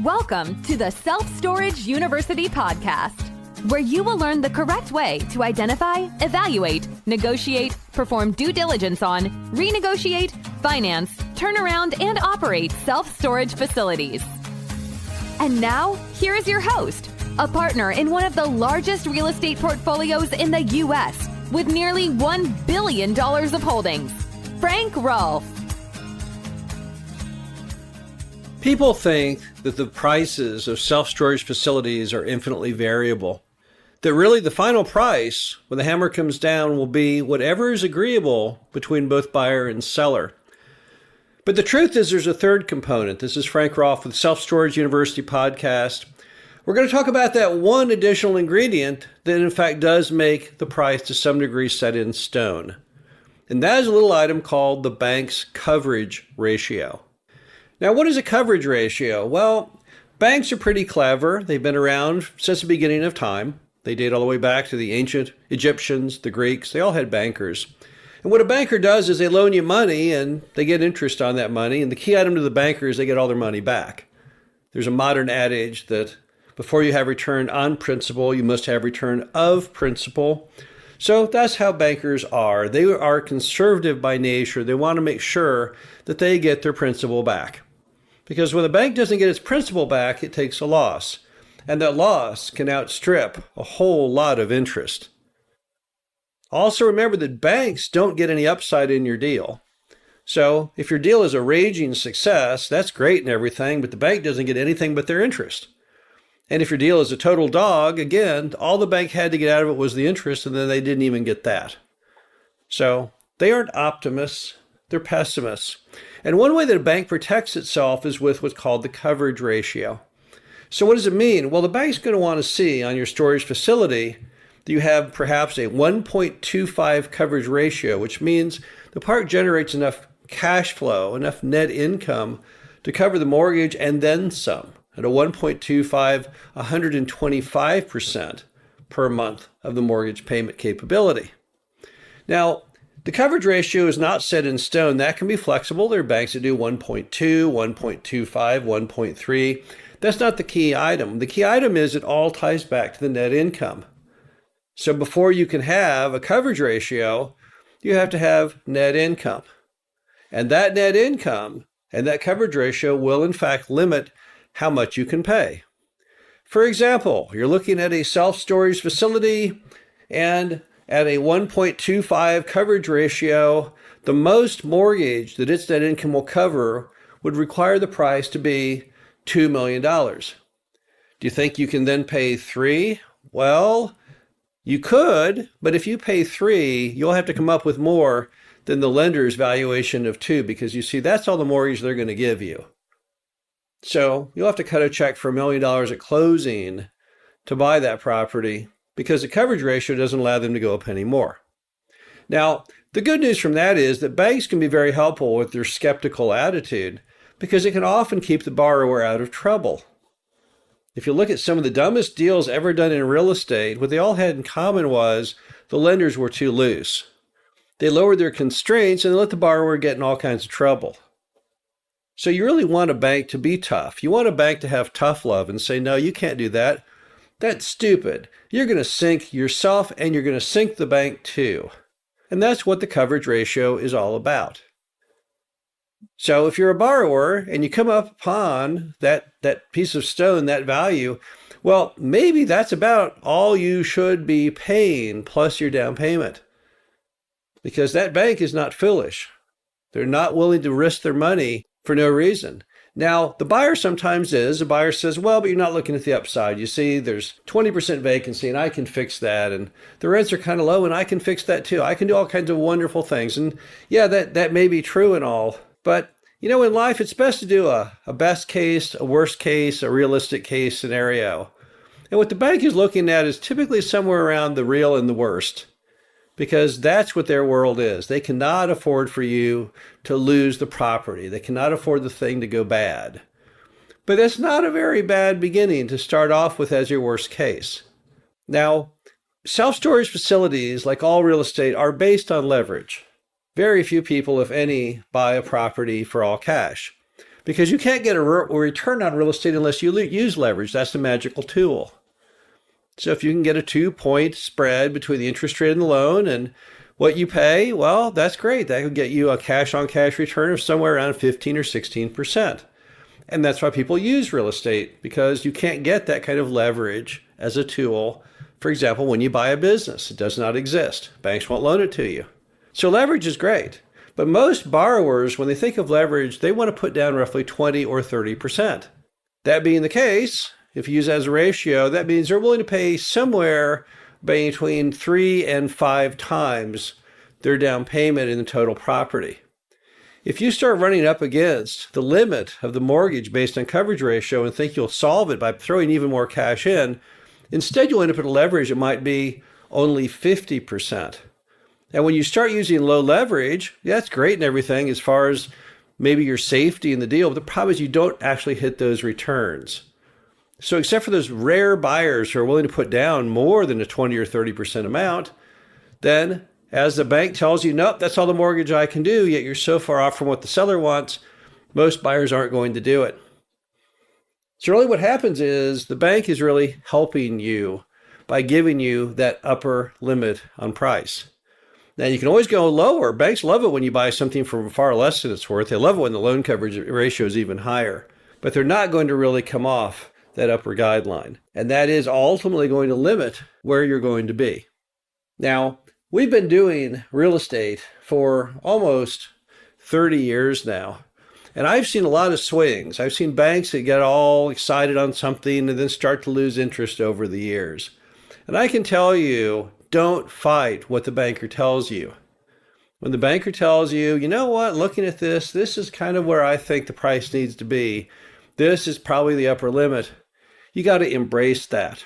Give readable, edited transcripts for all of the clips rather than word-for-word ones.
Welcome to the Self-Storage University podcast, where you will learn the correct way to identify, evaluate, negotiate, perform due diligence on, renegotiate, finance, turn around, and operate self-storage facilities. And now, here is your host, a partner in one of the largest real estate portfolios in the U.S. with nearly $1 billion of holdings, Frank Rolfe. People think that the prices of self-storage facilities are infinitely variable, that really the final price, when the hammer comes down, will be whatever is agreeable between both buyer and seller. But the truth is there's a third component. This is Frank Rolfe with Self-Storage University podcast. We're going to talk about that one additional ingredient that in fact does make the price to some degree set in stone. And that is a little item called the bank's coverage ratio. Now, what is a coverage ratio? Well, banks are pretty clever. They've been around since the beginning of time. They date all the way back to the ancient Egyptians, the Greeks. They all had bankers. And what a banker does is they loan you money and they get interest on that money. And the key item to the banker is they get all their money back. There's a modern adage that before you have return on principal, you must have return of principal. So that's how bankers are. They are conservative by nature. They want to make sure that they get their principal back. Because when a bank doesn't get its principal back, it takes a loss. And that loss can outstrip a whole lot of interest. Also remember that banks don't get any upside in your deal. So if your deal is a raging success, that's great and everything, but the bank doesn't get anything but their interest. And if your deal is a total dog, again, all the bank had to get out of it was the interest, and then they didn't even get that. So they aren't optimists, they're pessimists. And one way that a bank protects itself is with what's called the coverage ratio. So what does it mean? Well, the bank's going to want to see on your storage facility that you have perhaps a 1.25 coverage ratio, which means the park generates enough cash flow, enough net income to cover the mortgage and then some. At a 1.25, 125% per month of the mortgage payment capability. Now, the coverage ratio is not set in stone. That can be flexible. There are banks that do 1.2, 1.25, 1.3. That's not the key item. The key item is it all ties back to the net income. So before you can have a coverage ratio, you have to have net income. And that net income and that coverage ratio will in fact limit how much you can pay. For example, you're looking at a self-storage facility and at a 1.25 coverage ratio, the most mortgage that its net income will cover would require the price to be $2 million. Do you think you can then pay 3? Well, you could, but if you pay 3, you'll have to come up with more than the lender's valuation of 2, because you see, that's all the mortgage they're going to give you. So you'll have to cut a check for $1 million at closing to buy that property because the coverage ratio doesn't allow them to go up any more. Now, the good news from that is that banks can be very helpful with their skeptical attitude because it can often keep the borrower out of trouble. If you look at some of the dumbest deals ever done in real estate, what they all had in common was the lenders were too loose. They lowered their constraints and let the borrower get in all kinds of trouble. So you really want a bank to be tough. You want a bank to have tough love and say, no, you can't do that. That's stupid. You're going to sink yourself and you're going to sink the bank too. And that's what the coverage ratio is all about. So if you're a borrower and you come up upon that piece of stone, that value, well, maybe that's about all you should be paying plus your down payment. Because that bank is not foolish. They're not willing to risk their money for no reason. Now, the buyer sometimes is. The buyer says, well, but you're not looking at the upside. You see, there's 20% vacancy and I can fix that. And the rents are kind of low and I can fix that too. I can do all kinds of wonderful things. And yeah, that may be true and all. But, you know, in life, it's best to do a best case, a worst case, a realistic case scenario. And what the bank is looking at is typically somewhere around the real and the worst. Because that's what their world is. They cannot afford for you to lose the property. They cannot afford the thing to go bad. But it's not a very bad beginning to start off with as your worst case. Now, self-storage facilities, like all real estate, are based on leverage. Very few people, if any, buy a property for all cash. because you can't get a return on real estate unless you use leverage. That's the magical tool. So if you can get a 2-point spread between the interest rate and the loan and what you pay, well, that's great. That could get you a cash-on-cash return of somewhere around 15 or 16%. And that's why people use real estate, because you can't get that kind of leverage as a tool. For example, when you buy a business, it does not exist. Banks won't loan it to you. So leverage is great. But most borrowers, when they think of leverage, they want to put down roughly 20 or 30%. That being the case, if you use that as a ratio, that means they're willing to pay somewhere between 3 and 5 times their down payment in the total property. If you start running up against the limit of the mortgage based on coverage ratio and think you'll solve it by throwing even more cash in, instead you'll end up at a leverage that might be only 50%. And when you start using low leverage, that's great and everything as far as maybe your safety in the deal, but the problem is you don't actually hit those returns. So except for those rare buyers who are willing to put down more than a 20 or 30% amount, then as the bank tells you, nope, that's all the mortgage I can do, yet you're so far off from what the seller wants, most buyers aren't going to do it. So really what happens is the bank is really helping you by giving you that upper limit on price. Now, you can always go lower. Banks love it when you buy something for far less than it's worth. They love it when the loan coverage ratio is even higher. But they're not going to really come off that upper guideline. And that is ultimately going to limit where you're going to be. Now, we've been doing real estate for almost 30 years now. And I've seen a lot of swings. I've seen banks that get all excited on something and then start to lose interest over the years. And I can tell you, don't fight what the banker tells you. When the banker tells you, you know what, looking at this is kind of where I think the price needs to be. This is probably the upper limit. You got to embrace that,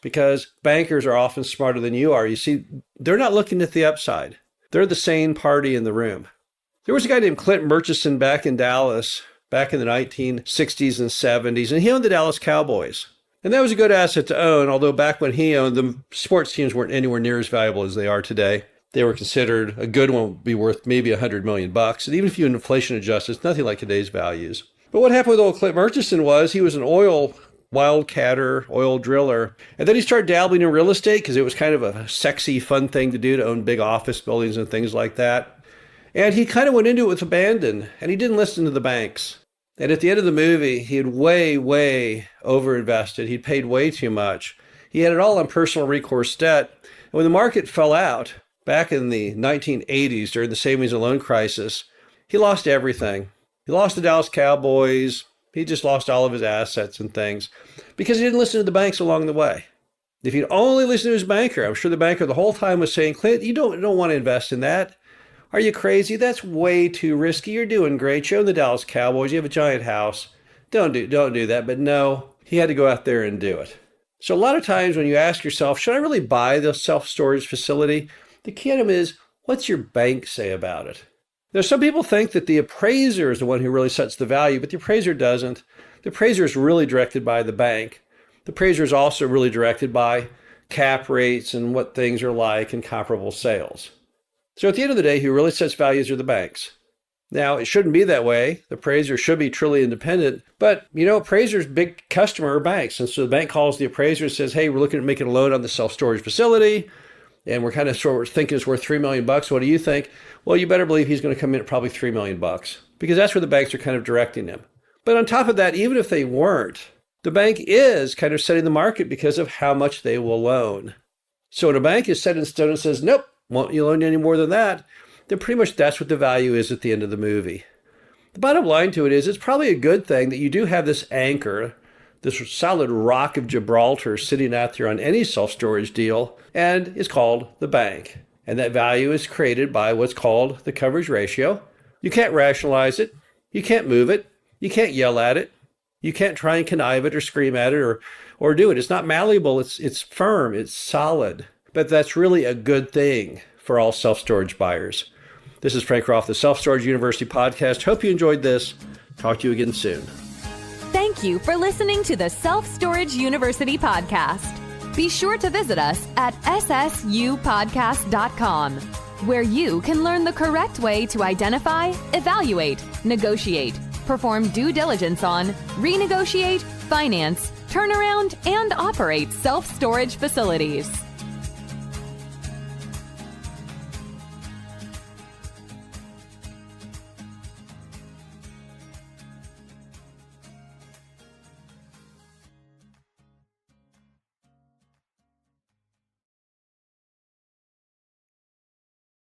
because bankers are often smarter than you are. You see, they're not looking at the upside. They're the sane party in the room. There was a guy named Clint Murchison back in Dallas, back in the 1960s and 70s, and he owned the Dallas Cowboys. And that was a good asset to own, although back when he owned them, sports teams weren't anywhere near as valuable as they are today. They were considered, a good one would be worth maybe $100 million. And even if you inflation adjust, it's nothing like today's values. But what happened with old Clint Murchison was he was an oil wildcatter, oil driller. And then he started dabbling in real estate because it was kind of a sexy, fun thing to do, to own big office buildings and things like that. And he kind of went into it with abandon, and he didn't listen to the banks. And at the end of the movie, he had way overinvested. He'd paid way too much. He had it all on personal recourse debt. And when the market fell out back in the 1980s during the savings and loan crisis, he lost everything. He lost the Dallas Cowboys. He just lost all of his assets and things because he didn't listen to the banks along the way. If he'd only listened to his banker, I'm sure the banker the whole time was saying, Clint, you don't want to invest in that. Are you crazy? That's way too risky. You're doing great. You own the Dallas Cowboys. You have a giant house. Don't do that. But no, he had to go out there and do it. So a lot of times when you ask yourself, should I really buy the self-storage facility? The key item is, what's your bank say about it? Now, some people think that the appraiser is the one who really sets the value, but the appraiser doesn't. The appraiser is really directed by the bank. The appraiser is also really directed by cap rates and what things are like and comparable sales. So at the end of the day, who really sets values are the banks. Now, it shouldn't be that way. The appraiser should be truly independent. But, appraisers' big customer are banks. And so the bank calls the appraiser and says, hey, we're looking at making a loan on the self-storage facility. And we're kind of sort of thinking it's worth $3 million. What do you think? Well, you better believe he's going to come in at probably $3 million, because that's where the banks are kind of directing him. But on top of that, even if they weren't, the bank is kind of setting the market because of how much they will loan. So when a bank is set in stone and says, nope, won't you loan any more than that, then pretty much that's what the value is at the end of the movie. The bottom line to it is it's probably a good thing that you do have this anchor, this solid rock of Gibraltar sitting out there on any self-storage deal, and it's called the bank. And that value is created by what's called the coverage ratio. You can't rationalize it. You can't move it. You can't yell at it. You can't try and connive it or scream at it or do it. It's not malleable. It's firm. It's solid. But that's really a good thing for all self-storage buyers. This is Frank Roth, the Self-Storage University podcast. Hope you enjoyed this. Talk to you again soon. Thank you for listening to the Self-Storage University podcast. Be sure to visit us at ssupodcast.com, where you can learn the correct way to identify, evaluate, negotiate, perform due diligence on, renegotiate, finance, turn around, and operate self-storage facilities.